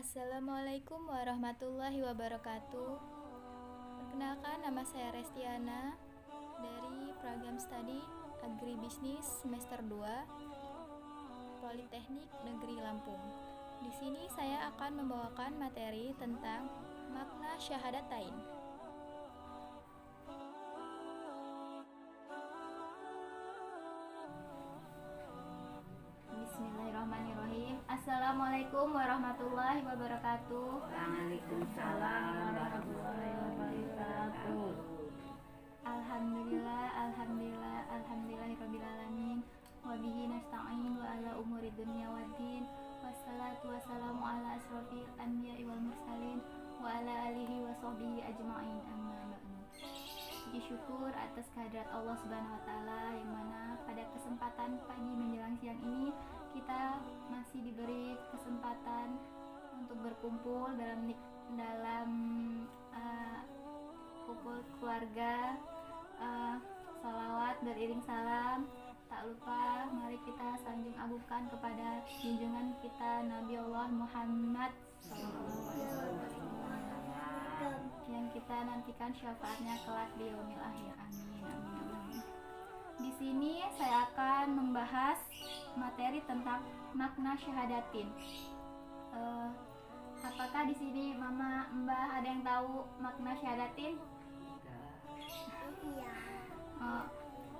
Assalamualaikum warahmatullahi wabarakatuh. Perkenalkan, nama saya Restiana dari program studi Agribisnis semester 2 Politeknik Negeri Lampung. Di sini saya akan membawakan materi tentang makna syahadatain. Bismillahirrahmanirrahim. Assalamualaikum warahmatullahi wabarakatuh. Waalaikumsalam warahmatullahi wabarakatuh. Alhamdulillahirabbil alamin. Wa bihi nasta'in wa ala umuri dunya waddin. Wassalatu wassalamu ala asrofil anbiya'i wal mursalin wa ala alihi wa sahbihi ajma'in. Amma ba'du. Puji syukur atas kehadirat Allah Subhanahu wa taala yang mana pada kesempatan pagi menjelang siang ini kita masih diberi kesempatan untuk berkumpul dalam kumpul keluarga, salawat beriring salam. Tak lupa mari kita sanjung agungkan kepada junjungan kita Nabi Allah Muhammad yang kita nantikan syafaatnya kelak di yaumil akhir. Amin, amin, amin. Di sini saya akan membahas materi tentang makna syahadatin. Apakah di sini Mama, Mbah ada yang tahu makna syahadatin? Iya.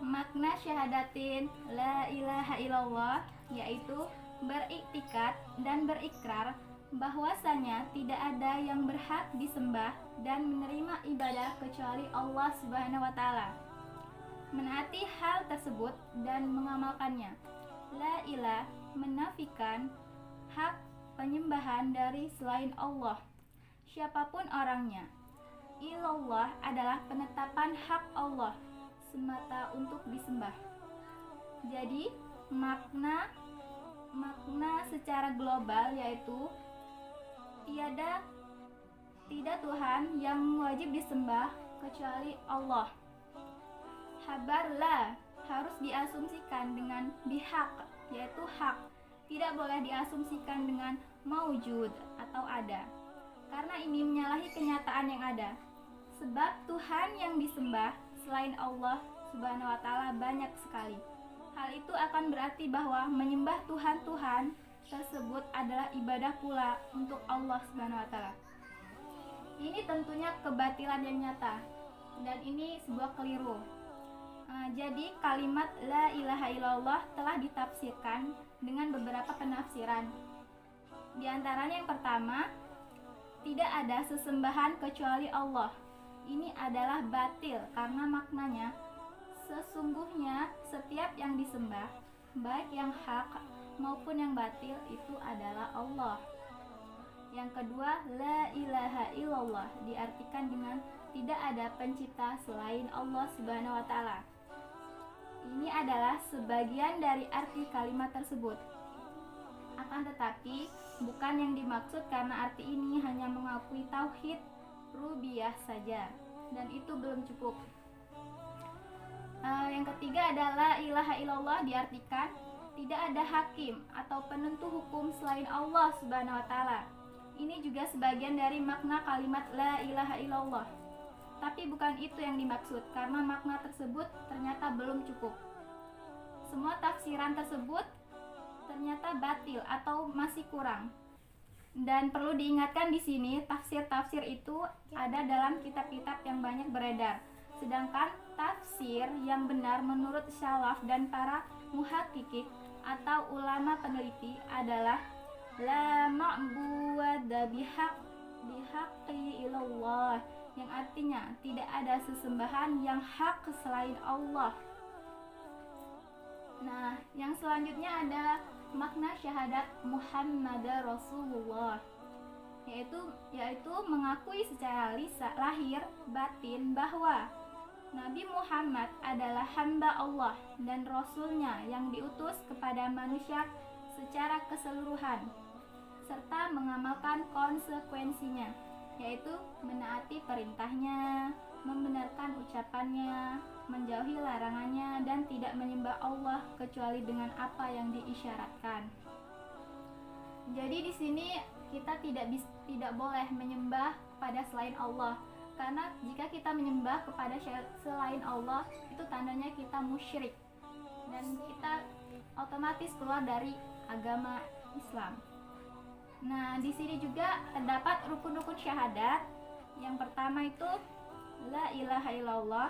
Makna syahadatin la ilaha illallah yaitu beriktikad dan berikrar bahwasanya tidak ada yang berhak disembah dan menerima ibadah kecuali Allah Subhanahu wa taala. Menaati hal tersebut dan mengamalkannya. La ilah menafikan hak penyembahan dari selain Allah, siapapun orangnya. Ilallah adalah penetapan hak Allah semata untuk disembah. Jadi makna secara global yaitu tidak Tuhan yang wajib disembah kecuali Allah. Habarlah harus diasumsikan dengan bihak, yaitu hak. Tidak boleh diasumsikan dengan maujud atau ada, karena ini menyalahi kenyataan yang ada. Sebab Tuhan yang disembah selain Allah Subhanahu wa taala banyak sekali. Hal itu akan berarti bahwa menyembah Tuhan-Tuhan tersebut adalah ibadah pula untuk Allah Subhanahu wa taala. Ini tentunya kebatilan yang nyata dan ini sebuah keliru. Jadi kalimat la ilaha illallah telah ditafsirkan dengan beberapa penafsiran. Di antaranya yang pertama, tidak ada sesembahan kecuali Allah. Ini adalah batil karena maknanya sesungguhnya setiap yang disembah, baik yang hak maupun yang batil, itu adalah Allah. Yang kedua, la ilaha illallah diartikan dengan tidak ada pencipta selain Allah Subhanahu wa taala. Ini adalah sebagian dari arti kalimat tersebut. Akan tetapi, bukan yang dimaksud karena arti ini hanya mengakui tauhid rububiyah saja, dan itu belum cukup. Yang ketiga adalah la ilaha illallah diartikan tidak ada hakim atau penentu hukum selain Allah Subhanahu wa taala. Ini juga sebagian dari makna kalimat la ilaha illallah. Tapi bukan itu yang dimaksud karena makna tersebut ternyata belum cukup. Semua tafsiran tersebut ternyata batil atau masih kurang. Dan perlu diingatkan di sini, tafsir-tafsir itu ada dalam kitab-kitab yang banyak beredar. Sedangkan tafsir yang benar menurut salaf dan para muhaqqiqin atau ulama peneliti adalah la ma'buda bihaqqi illallah, yang artinya tidak ada sesembahan yang hak selain Allah. Nah, yang selanjutnya ada makna syahadat Muhammad Rasulullah, yaitu mengakui secara lahir batin bahwa Nabi Muhammad adalah hamba Allah dan Rasulnya yang diutus kepada manusia secara keseluruhan, serta mengamalkan konsekuensinya, yaitu menaati perintahnya, membenarkan ucapannya, menjauhi larangannya, dan tidak menyembah Allah kecuali dengan apa yang diisyaratkan. Jadi di sini kita tidak boleh menyembah pada selain Allah, karena jika kita menyembah kepada selain Allah itu tandanya kita musyrik dan kita otomatis keluar dari agama Islam. Nah, di sini juga terdapat rukun-rukun syahadat. Yang pertama itu la ilaha illallah.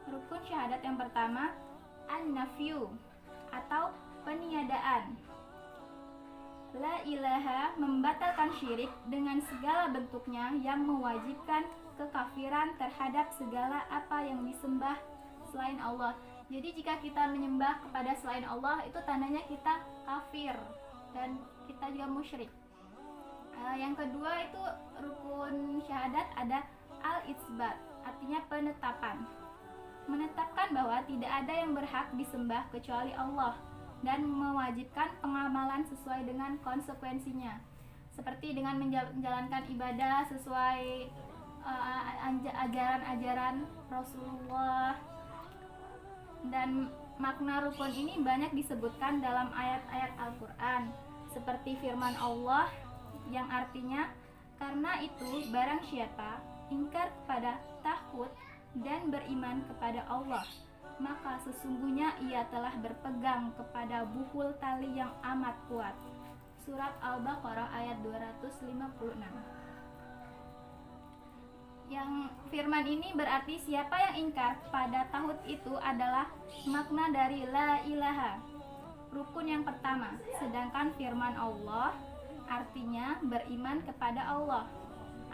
Rukun syahadat yang pertama an-nafyu atau peniadaan. La ilaha membatalkan syirik dengan segala bentuknya yang mewajibkan kekafiran terhadap segala apa yang disembah selain Allah. Jadi jika kita menyembah kepada selain Allah itu tandanya kita kafir dan kita juga musyrik. Yang kedua itu rukun syahadat ada al-itsbat, artinya penetapan. Menetapkan bahwa tidak ada yang berhak disembah kecuali Allah dan mewajibkan pengamalan sesuai dengan konsekuensinya, seperti dengan menjalankan ibadah sesuai ajaran-ajaran Rasulullah. Dan makna rukun ini banyak disebutkan dalam ayat-ayat Al-Quran, seperti firman Allah yang artinya, karena itu barang siapa ingkar kepada taghut dan beriman kepada Allah, maka sesungguhnya ia telah berpegang kepada buhul tali yang amat kuat. Surat Al-Baqarah ayat 256. Yang firman ini berarti siapa yang ingkar pada taghut itu adalah makna dari la ilaha, rukun yang pertama. Sedangkan firman Allah artinya beriman kepada Allah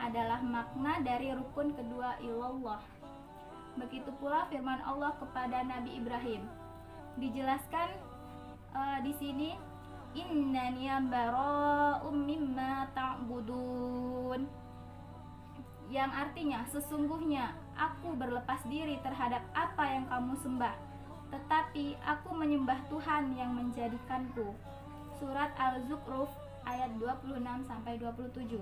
adalah makna dari rukun kedua illallah. Begitu pula firman Allah kepada Nabi Ibrahim. Dijelaskan di sini innani bara'um mimma ta'budun, yang artinya sesungguhnya aku berlepas diri terhadap apa yang kamu sembah, tetapi aku menyembah Tuhan yang menjadikanku. Surat Al-Zukhruf ayat 26-27.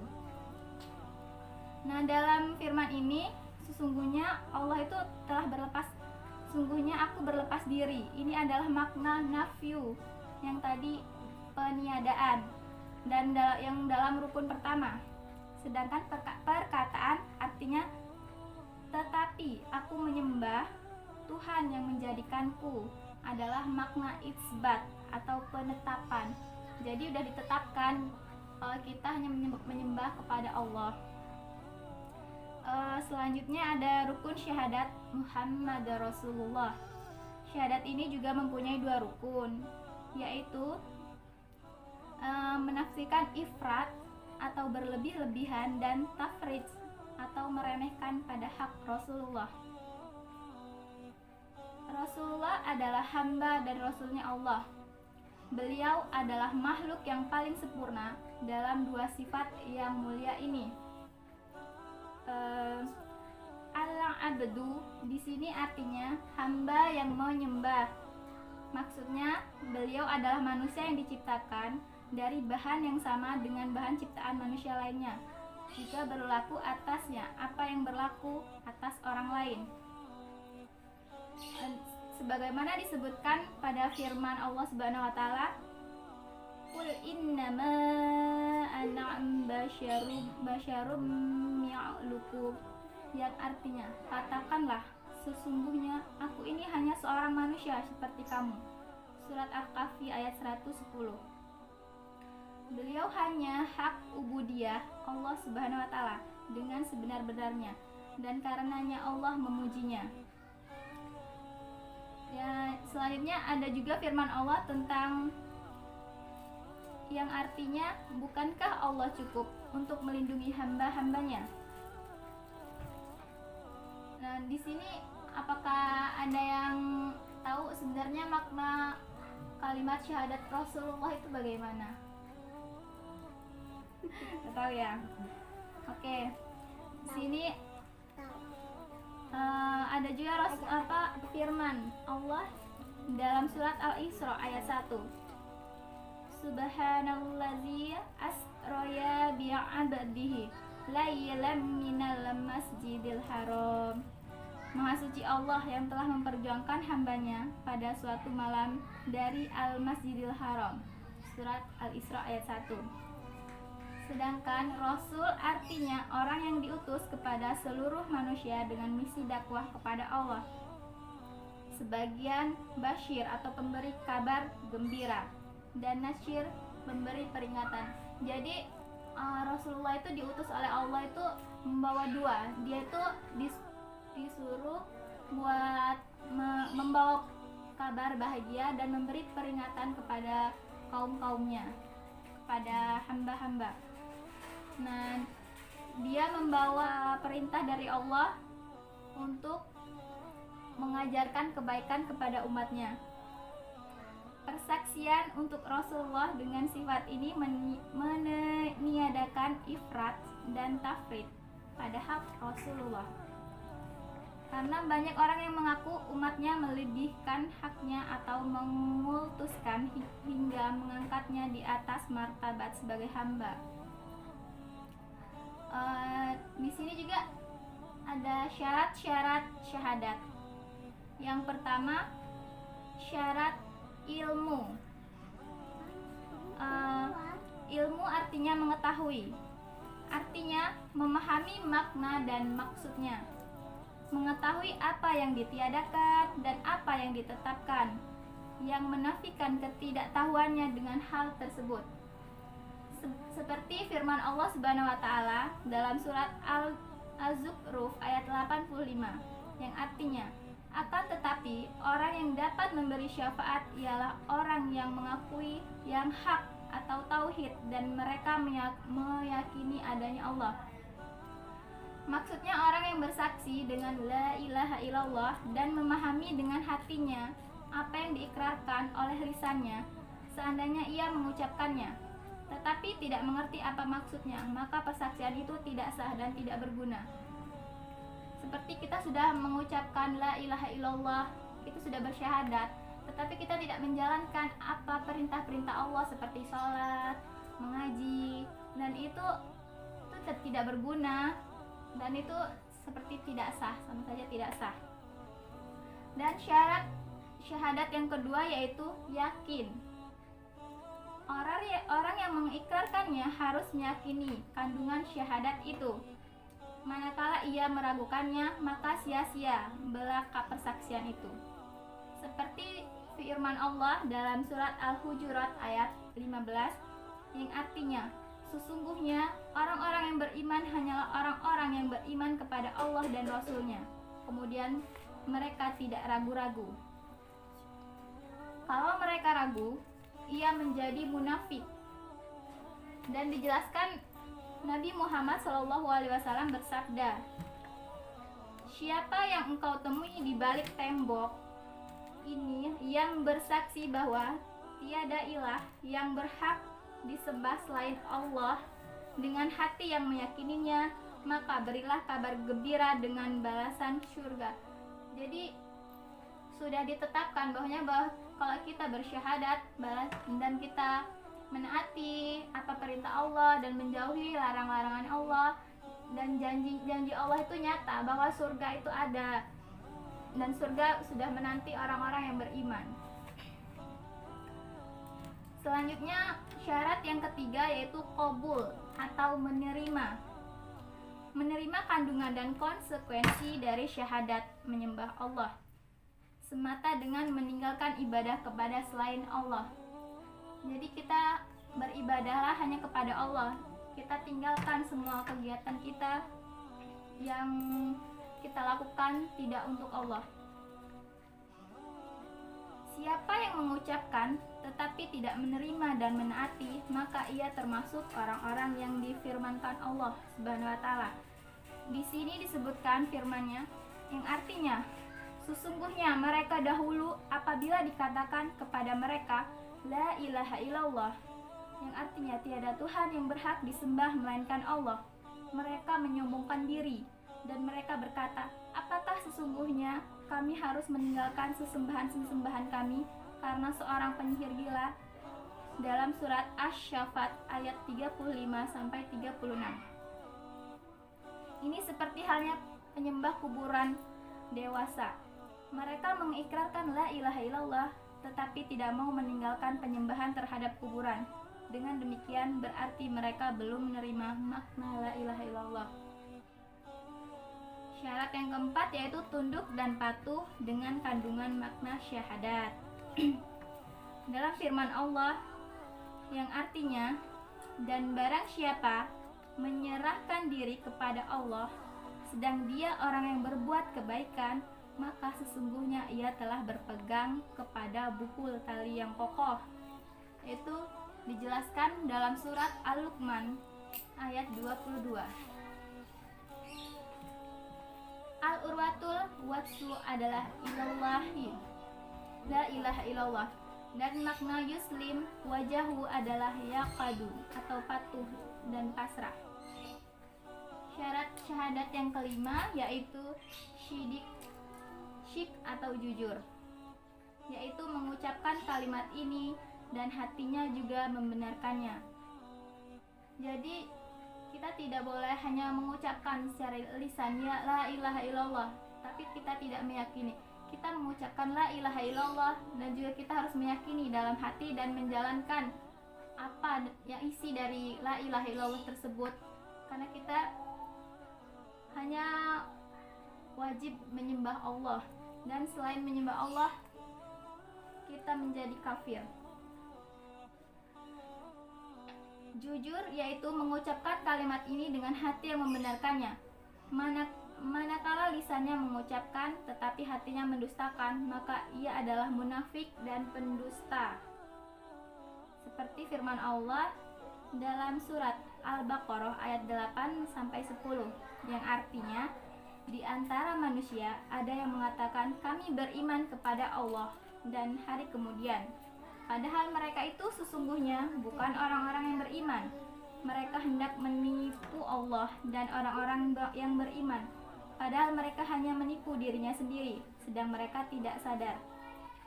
Nah, dalam firman ini sesungguhnya Allah itu telah berlepas, sungguhnya aku berlepas diri. Ini adalah makna nafyu yang tadi peniadaan dan yang dalam rukun pertama. Sedangkan perkataan artinya tetapi aku menyembah Tuhan yang menjadikanku adalah makna itsbat atau penetapan. Jadi sudah ditetapkan kita hanya menyembah kepada Allah. Selanjutnya ada rukun syahadat Muhammad Rasulullah. Syahadat ini juga mempunyai dua rukun, yaitu menafsirkan ifrat atau berlebih-lebihan dan tafrid atau meremehkan pada hak Rasulullah. Rasulullah adalah hamba dan rasulnya Allah. Beliau adalah makhluk yang paling sempurna dalam dua sifat yang mulia ini. Al-abdu di sini artinya hamba yang menyembah. Maksudnya beliau adalah manusia yang diciptakan dari bahan yang sama dengan bahan ciptaan manusia lainnya, jika berlaku atasnya apa yang berlaku atas orang lain. Sebagaimana disebutkan pada firman Allah Subhanahu wa taala, "Qul innama ana basyarum ya'luku", yang artinya, katakanlah sesungguhnya aku ini hanya seorang manusia seperti kamu. Surat Al-Kahfi ayat 110. Beliau hanya hak ubudiyah Allah Subhanahu wa taala dengan sebenar-benarnya, dan karenanya Allah memujinya. Ya, selanjutnya ada juga firman Allah tentang yang artinya, bukankah Allah cukup untuk melindungi hamba-hambanya? Nah, di sini apakah Anda yang tahu sebenarnya makna kalimat syahadat Rasulullah itu bagaimana? Nggak tahu ya? Oke. Di sini ada juga firman Allah dalam surat Al-Isra ayat 1. Subhanallazi asroya bi'abdihi laylan minal masjidil haram. Maha suci Allah yang telah memperjuangkan hambanya pada suatu malam dari Al-Masjidil Haram. Surat Al-Isra ayat 1. Sedangkan Rasul artinya orang yang diutus kepada seluruh manusia dengan misi dakwah kepada Allah. Sebagian Bashir atau pemberi kabar gembira, dan Nasyir memberi peringatan. Jadi Rasulullah itu diutus oleh Allah itu membawa dua. Dia itu disuruh buat membawa kabar bahagia dan memberi peringatan kepada kaum-kaumnya, kepada hamba-hamba. Nah, dia membawa perintah dari Allah untuk mengajarkan kebaikan kepada umatnya. Persaksian untuk Rasulullah dengan sifat ini meniadakan ifrat dan tafrid pada hak Rasulullah. Karena banyak orang yang mengaku umatnya melebihkan haknya atau mengultuskan hingga mengangkatnya di atas martabat sebagai hamba. Di sini juga ada syarat-syarat syahadat. Yang pertama, syarat ilmu. Ilmu artinya mengetahui, artinya memahami makna dan maksudnya, mengetahui apa yang ditiadakan dan apa yang ditetapkan, yang menafikan ketidaktahuannya dengan hal tersebut. Seperti firman Allah Subhanahu wa taala dalam surat Az-Zukhruf ayat 85 yang artinya, akan tetapi orang yang dapat memberi syafaat ialah orang yang mengakui yang hak atau tauhid dan mereka meyakini adanya Allah. Maksudnya orang yang bersaksi dengan la ilaha illallah dan memahami dengan hatinya apa yang diikrarkan oleh lisannya, seandainya ia mengucapkannya, tetapi tidak mengerti apa maksudnya, maka persaksian itu tidak sah dan tidak berguna. Seperti kita sudah mengucapkan la ilaha illallah, itu sudah bersyahadat, tetapi kita tidak menjalankan apa perintah-perintah Allah seperti sholat, mengaji, dan itu tidak berguna, dan itu seperti tidak sah, sama saja tidak sah. Dan syarat syahadat yang kedua yaitu yakin. Orang yang mengikrarkannya harus meyakini kandungan syahadat itu. Manakala ia meragukannya, maka sia-sia belaka persaksian itu. Seperti firman Allah dalam surat Al-Hujurat ayat 15 yang artinya, sesungguhnya orang-orang yang beriman hanyalah orang-orang yang beriman kepada Allah dan Rasul-Nya. Kemudian mereka tidak ragu-ragu. Kalau mereka ragu, ia menjadi munafik. Dan dijelaskan Nabi Muhammad SAW bersabda, siapa yang engkau temui di balik tembok ini yang bersaksi bahwa tiada ilah yang berhak disembah selain Allah dengan hati yang meyakininya, maka berilah kabar gembira dengan balasan surga. Jadi sudah ditetapkan bahwa kalau kita bersyahadat dan kita menaati apa perintah Allah dan menjauhi larang-larangan Allah, dan janji Allah itu nyata bahwa surga itu ada, dan surga sudah menanti orang-orang yang beriman. Selanjutnya syarat yang ketiga yaitu qabul atau menerima kandungan dan konsekuensi dari syahadat menyembah Allah semata dengan meninggalkan ibadah kepada selain Allah. Jadi kita beribadahlah hanya kepada Allah. Kita tinggalkan semua kegiatan kita yang kita lakukan tidak untuk Allah. Siapa yang mengucapkan tetapi tidak menerima dan menaati, maka ia termasuk orang-orang yang difirmankan Allah Subhanahu wa taala. Di sini disebutkan firman-Nya yang artinya, sesungguhnya mereka dahulu apabila dikatakan kepada mereka la ilaha illallah, yang artinya tiada Tuhan yang berhak disembah melainkan Allah, mereka menyombongkan diri dan mereka berkata, apakah sesungguhnya kami harus meninggalkan sesembahan-sesembahan kami karena seorang penyihir gila? Dalam surat Asy-Syaffat ayat 35-36. Ini seperti halnya penyembah kuburan dewasa. Mereka mengikrarkan la ilaha illallah tetapi tidak mau meninggalkan penyembahan terhadap kuburan. Dengan demikian berarti mereka belum menerima makna la ilaha illallah. Syarat yang keempat yaitu tunduk dan patuh dengan kandungan makna syahadat. Dalam firman Allah yang artinya, dan barang siapa menyerahkan diri kepada Allah sedang dia orang yang berbuat kebaikan, maka sesungguhnya ia telah berpegang kepada buhul tali yang kokoh. Itu dijelaskan dalam surat Al-Luqman ayat 22. Al-urwatul watsu adalah ilallahi, la ilaha illallah, dan makna yuslim wajahu adalah yaqadu atau patuh dan pasrah. Syarat syahadat yang kelima yaitu syik atau jujur, yaitu mengucapkan kalimat ini dan hatinya juga membenarkannya. Jadi kita tidak boleh hanya mengucapkan secara lisan ya la ilaha illallah, tapi kita tidak meyakini. Kita mengucapkan la ilaha illallah dan juga kita harus meyakini dalam hati dan menjalankan apa yang isi dari la ilaha illallah tersebut. Karena kita hanya wajib menyembah Allah, dan selain menyembah Allah kita menjadi kafir. Jujur yaitu mengucapkan kalimat ini dengan hati yang membenarkannya. Manakala lisannya mengucapkan tetapi hatinya mendustakan, maka ia adalah munafik dan pendusta. Seperti firman Allah dalam surat Al-Baqarah ayat 8 sampai 10 yang artinya, di antara manusia ada yang mengatakan kami beriman kepada Allah dan hari kemudian, padahal mereka itu sesungguhnya bukan orang-orang yang beriman. Mereka hendak menipu Allah dan orang-orang yang beriman, padahal mereka hanya menipu dirinya sendiri, sedang mereka tidak sadar.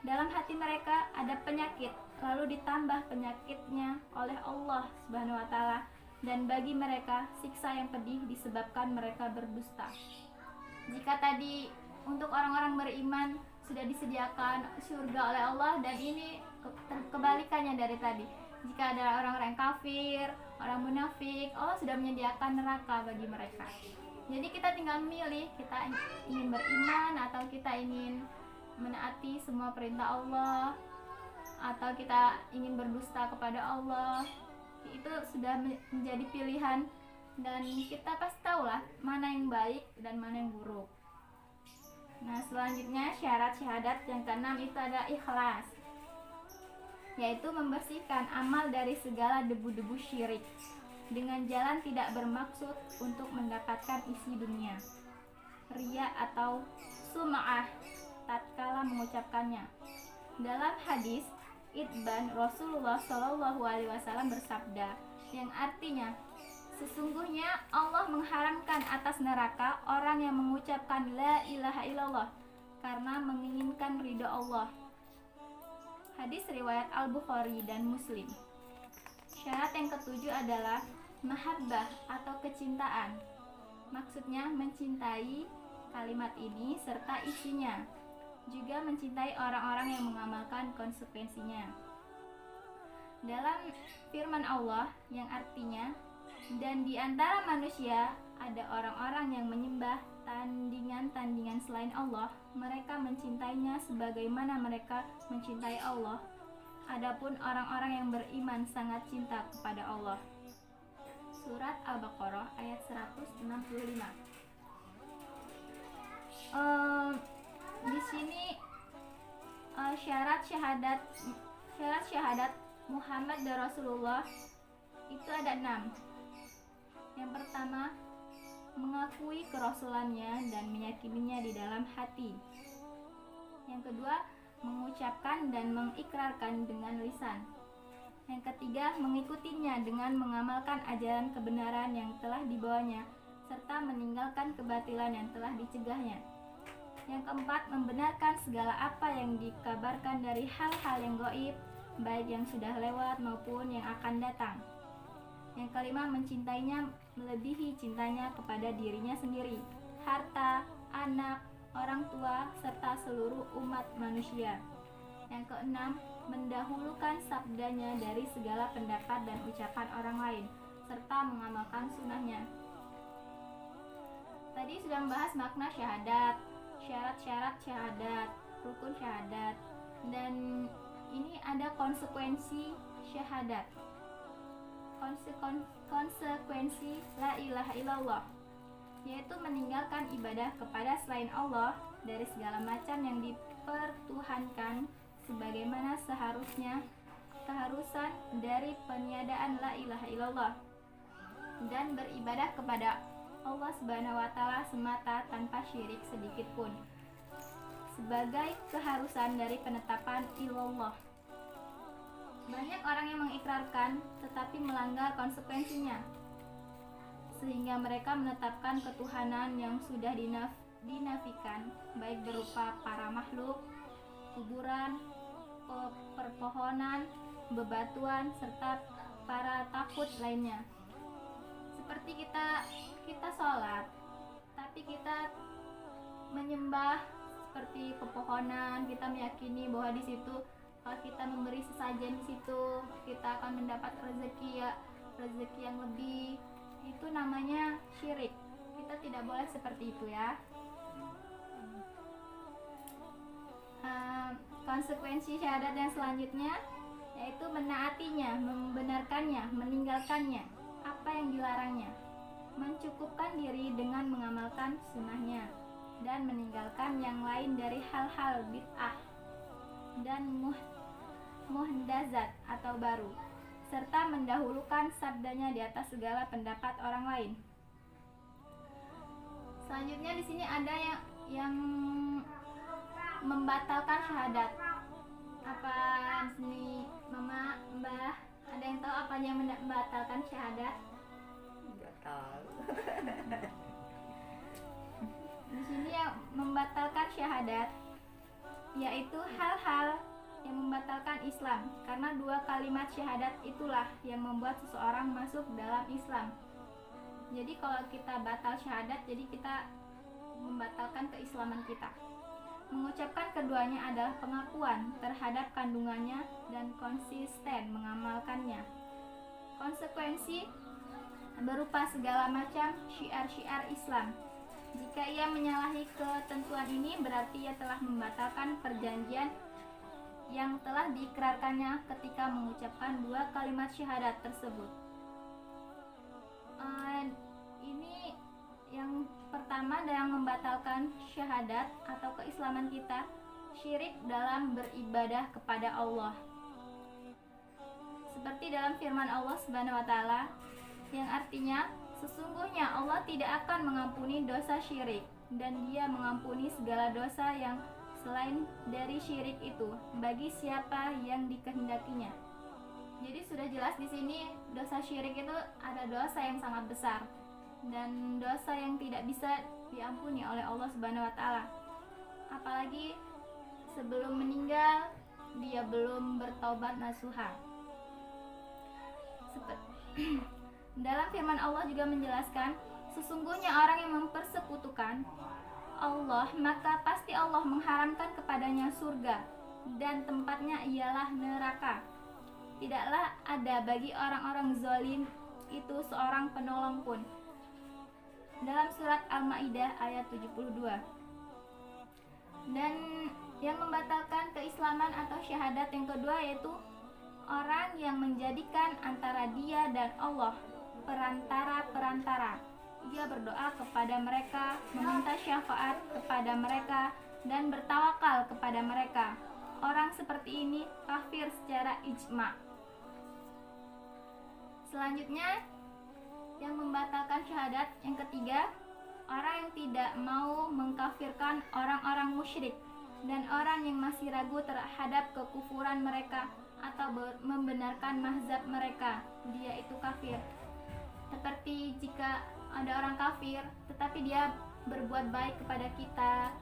Dalam hati mereka ada penyakit, lalu ditambah penyakitnya oleh Allah Subhanahu wa Ta'ala, dan bagi mereka siksa yang pedih disebabkan mereka berdusta. Jika tadi untuk orang-orang beriman sudah disediakan surga oleh Allah, dan ini kebalikannya dari tadi. Jika ada orang-orang kafir, orang munafik, Allah sudah menyediakan neraka bagi mereka. Jadi kita tinggal memilih, kita ingin beriman atau kita ingin menaati semua perintah Allah, atau kita ingin berdusta kepada Allah. Itu sudah menjadi pilihan, dan kita pasti tahulah mana yang baik dan mana yang buruk. Nah, selanjutnya syarat syahadat yang keenam itu adalah ikhlas, yaitu membersihkan amal dari segala debu-debu syirik dengan jalan tidak bermaksud untuk mendapatkan isi dunia, riya atau sum'ah tatkala mengucapkannya. Dalam hadis Itban, Rasulullah SAW bersabda yang artinya, sesungguhnya Allah mengharamkan atas neraka orang yang mengucapkan la ilaha illallah karena menginginkan ridha Allah. Hadis riwayat Al-Bukhari dan Muslim. Syarat yang ketujuh adalah mahabbah atau kecintaan. Maksudnya mencintai kalimat ini serta isinya, juga mencintai orang-orang yang mengamalkan konsekuensinya. Dalam firman Allah yang artinya, dan di antara manusia ada orang-orang yang menyembah tandingan-tandingan selain Allah, mereka mencintainya sebagaimana mereka mencintai Allah. Adapun orang-orang yang beriman sangat cinta kepada Allah. Surat Al-Baqarah ayat 165. Di sini syarat syahadat Muhammad dan Rasulullah itu ada 6. Yang pertama, mengakui kerasulannya dan meyakininya di dalam hati. Yang kedua, mengucapkan dan mengikrarkan dengan lisan. Yang ketiga, mengikutinya dengan mengamalkan ajaran kebenaran yang telah dibawanya serta meninggalkan kebatilan yang telah dicegahnya. Yang keempat, membenarkan segala apa yang dikabarkan dari hal-hal yang gaib, baik yang sudah lewat maupun yang akan datang. Yang kelima, mencintainya melebihi cintanya kepada dirinya sendiri, harta, anak, orang tua, serta seluruh umat manusia. Yang keenam, mendahulukan sabdanya dari segala pendapat dan ucapan orang lain, serta mengamalkan sunnahnya. Tadi sudah membahas makna syahadat, syarat-syarat syahadat, rukun syahadat, dan ini ada konsekuensi syahadat. Konsekuensi la ilaha illallah, yaitu meninggalkan ibadah kepada selain Allah dari segala macam yang dipertuhankan sebagaimana keharusan dari peniadaan la ilaha illallah, dan beribadah kepada Allah Subhanahu wa taala semata tanpa syirik sedikit pun, sebagai keharusan dari penetapan ilallah. Banyak orang yang mengikrarkan tetapi melanggar konsekuensinya, sehingga mereka menetapkan ketuhanan yang sudah dinafikan, baik berupa para makhluk, kuburan, perpohonan, bebatuan, serta para takut lainnya. Seperti kita sholat, tapi kita menyembah seperti pepohonan, kita meyakini bahwa di situ kalau kita memberi sesajen di situ kita akan mendapat rezeki yang lebih. Itu namanya syirik. Kita tidak boleh seperti itu ya. Konsekuensi syahadat yang selanjutnya yaitu menaatinya, membenarkannya, meninggalkannya apa yang dilarangnya, mencukupkan diri dengan mengamalkan sunnahnya, dan meninggalkan yang lain dari hal-hal bid'ah dan muhdazat atau baru, serta mendahulukan sabdanya di atas segala pendapat orang lain. Selanjutnya di sini ada yang membatalkan syahadat. Apa di sini Mama, Mbah, ada yang tahu apa yang membatalkan syahadat? Enggak tahu. Di sini yang membatalkan syahadat yaitu hal-hal yang membatalkan Islam, karena dua kalimat syahadat itulah yang membuat seseorang masuk dalam Islam. Jadi kalau kita batal syahadat, jadi kita membatalkan keislaman kita. Mengucapkan keduanya adalah pengakuan terhadap kandungannya dan konsisten mengamalkannya. Konsekuensi berupa segala macam syiar-syiar Islam. Jika ia menyalahi ketentuan ini, berarti ia telah membatalkan perjanjian yang telah diikrarkannya ketika mengucapkan dua kalimat syahadat tersebut. Ini yang pertama, yang membatalkan syahadat atau keislaman kita, syirik dalam beribadah kepada Allah. Seperti dalam firman Allah Subhanahu wa taala yang artinya, sesungguhnya Allah tidak akan mengampuni dosa syirik, dan Dia mengampuni segala dosa yang selain dari syirik itu bagi siapa yang dikehendakinya. Jadi sudah jelas di sini dosa syirik itu ada dosa yang sangat besar dan dosa yang tidak bisa diampuni oleh Allah Subhanahu wa taala. Apalagi sebelum meninggal dia belum bertaubat nasuha. Dalam firman Allah juga menjelaskan, sesungguhnya orang yang mempersekutukan Allah, maka pasti Allah mengharamkan kepadanya surga, dan tempatnya ialah neraka. Tidaklah ada bagi orang-orang zalim itu seorang penolong pun. Dalam surat Al-Maidah ayat 72. Dan yang membatalkan keislaman atau syahadat yang kedua yaitu orang yang menjadikan antara dia dan Allah perantara-perantara. Dia berdoa kepada mereka, meminta syafaat kepada mereka, dan bertawakal kepada mereka. Orang seperti ini kafir secara ijma. Selanjutnya, yang membatalkan syahadat yang ketiga, orang yang tidak mau mengkafirkan orang-orang musyrik dan orang yang masih ragu terhadap kekufuran mereka atau membenarkan mazhab mereka, dia itu kafir. Seperti jika ada orang kafir tetapi dia berbuat baik kepada kita,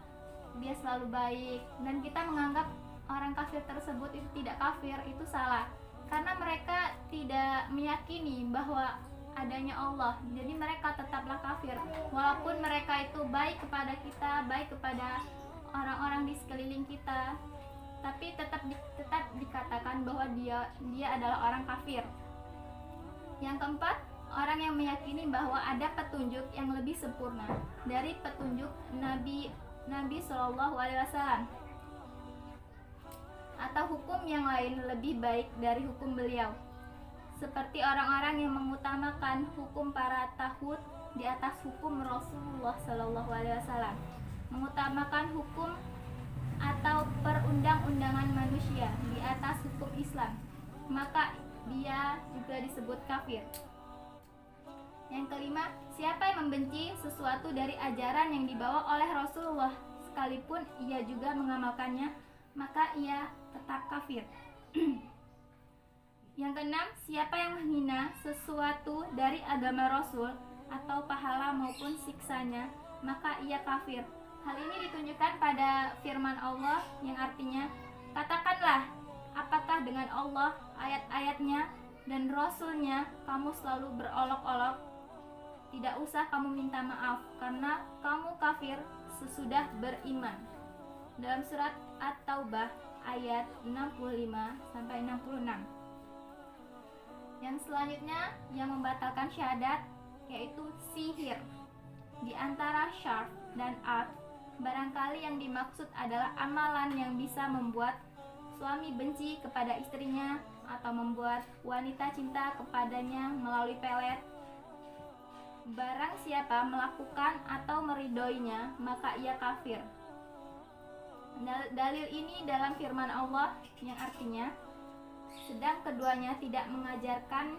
dia selalu baik, dan kita menganggap orang kafir tersebut itu tidak kafir, itu salah, karena mereka tidak meyakini bahwa adanya Allah. Jadi mereka tetaplah kafir walaupun mereka itu baik kepada kita, baik kepada orang-orang di sekeliling kita. tapi tetap dikatakan bahwa dia adalah orang kafir. Yang keempat, orang yang meyakini bahwa ada petunjuk yang lebih sempurna dari petunjuk Nabi Shallallahu Alaihi Wasallam, atau hukum yang lain lebih baik dari hukum beliau, seperti orang-orang yang mengutamakan hukum para taghut di atas hukum Rasulullah Shallallahu Alaihi Wasallam, mengutamakan hukum atau perundang-undangan manusia di atas hukum Islam, maka dia juga disebut kafir. Yang kelima, siapa yang membenci sesuatu dari ajaran yang dibawa oleh Rasulullah sekalipun ia juga mengamalkannya, maka ia tetap kafir. Yang keenam, siapa yang menghina sesuatu dari agama Rasul atau pahala maupun siksanya, maka ia kafir. Hal ini ditunjukkan pada firman Allah yang artinya, katakanlah, apakah dengan Allah, ayat-ayatnya, dan Rasulnya kamu selalu berolok-olok? Tidak usah kamu minta maaf, karena kamu kafir sesudah beriman. Dalam surat At-Taubah ayat 65-66. Yang selanjutnya yang membatalkan syahadat yaitu sihir. Di antara syarf dan art, barangkali yang dimaksud adalah amalan yang bisa membuat suami benci kepada istrinya atau membuat wanita cinta kepadanya melalui pelet. Barang siapa melakukan atau meridhoinya, maka ia kafir. Dalil ini dalam firman Allah yang artinya, sedang keduanya tidak mengajarkan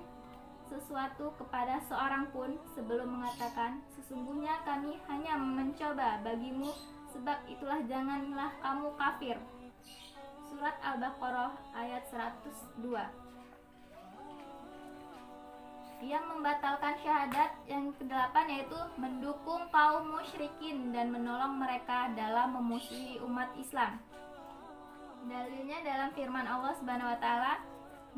sesuatu kepada seorang pun sebelum mengatakan, sesungguhnya kami hanya mencoba bagimu, sebab itulah janganlah kamu kafir. Surat Al-Baqarah ayat 102. Yang membatalkan syahadat yang kedelapan yaitu mendukung kaum musyrikin dan menolong mereka dalam memusuhi umat Islam. Dalilnya dalam firman Allah Subhanahu wa taala,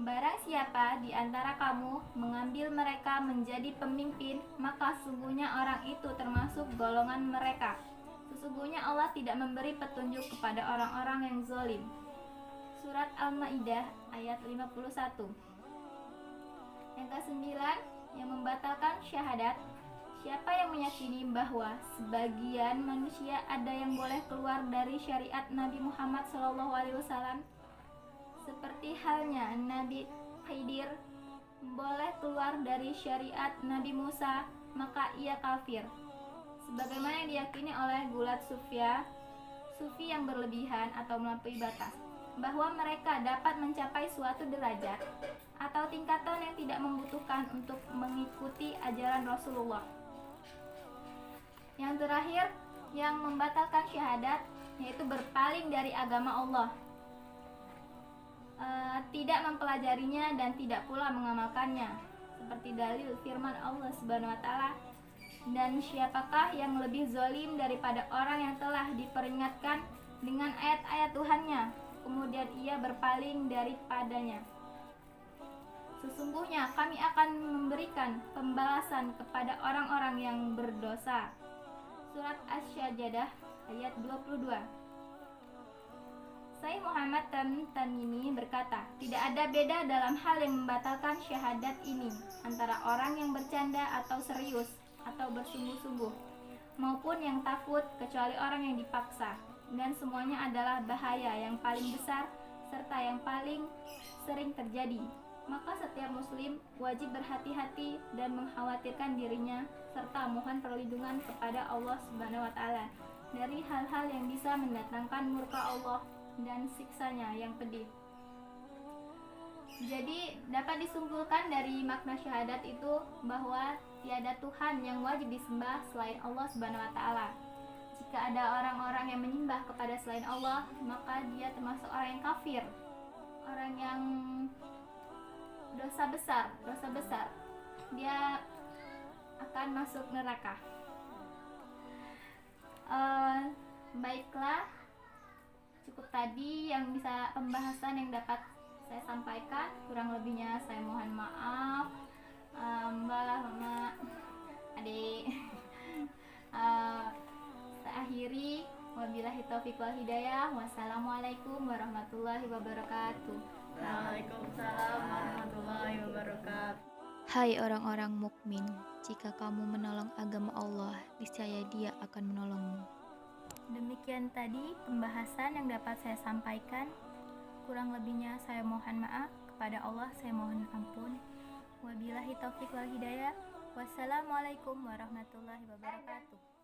barang siapa di antara kamu mengambil mereka menjadi pemimpin, maka sesungguhnya orang itu termasuk golongan mereka. Sesungguhnya Allah tidak memberi petunjuk kepada orang-orang yang zalim. Surat Al-Maidah ayat 51. Yang kesembilan, yang membatalkan syahadat, siapa yang meyakini bahwa sebagian manusia ada yang boleh keluar dari syariat Nabi Muhammad SAW, seperti halnya Nabi Khidir boleh keluar dari syariat Nabi Musa, maka ia kafir. Sebagaimana yang diyakini oleh gulat sufi yang berlebihan atau melampaui batas, bahwa mereka dapat mencapai suatu derajat atau tingkatan yang tidak membutuhkan untuk mengikuti ajaran Rasulullah. Yang terakhir, yang membatalkan syahadat yaitu berpaling dari agama Allah, tidak mempelajarinya dan tidak pula mengamalkannya, seperti dalil firman Allah Subhanahu wa taala, dan siapakah yang lebih zalim daripada orang yang telah diperingatkan dengan ayat-ayat Tuhannya, kemudian ia berpaling daripadanya. Sesungguhnya kami akan memberikan pembalasan kepada orang-orang yang berdosa. Surat Asy-Sajdah ayat 22. Syekh Muhammad Tamimi berkata, tidak ada beda dalam hal yang membatalkan syahadat ini antara orang yang bercanda atau serius atau bersungguh-sungguh maupun yang takut, kecuali orang yang dipaksa, dan semuanya adalah bahaya yang paling besar serta yang paling sering terjadi. Maka setiap muslim wajib berhati-hati dan mengkhawatirkan dirinya serta mohon perlindungan kepada Allah Subhanahu wa taala dari hal-hal yang bisa mendatangkan murka Allah dan siksanya yang pedih. Jadi dapat disimpulkan dari makna syahadat itu bahwa tiada Tuhan yang wajib disembah selain Allah Subhanahu wa taala. Jika ada orang-orang yang menyembah kepada selain Allah, maka dia termasuk orang yang kafir, orang yang dosa besar, dia akan masuk neraka. Baiklah, cukup tadi yang bisa pembahasan yang dapat saya sampaikan. Kurang lebihnya saya mohon maaf. Mbak, Mama, Adik. Saya akhiri. Wabillahi taufiq taufik wal hidayah. Wassalamualaikum warahmatullahi wabarakatuh. Waalaikumsalam warahmatullahi wabarakatuh. Hai orang-orang mukmin, jika kamu menolong agama Allah, niscaya Dia akan menolongmu. Demikian tadi pembahasan yang dapat saya sampaikan. Kurang lebihnya saya mohon maaf, kepada Allah saya mohon ampun. Wabillahi taufik wal hidayah. Wassalamualaikum warahmatullahi wabarakatuh.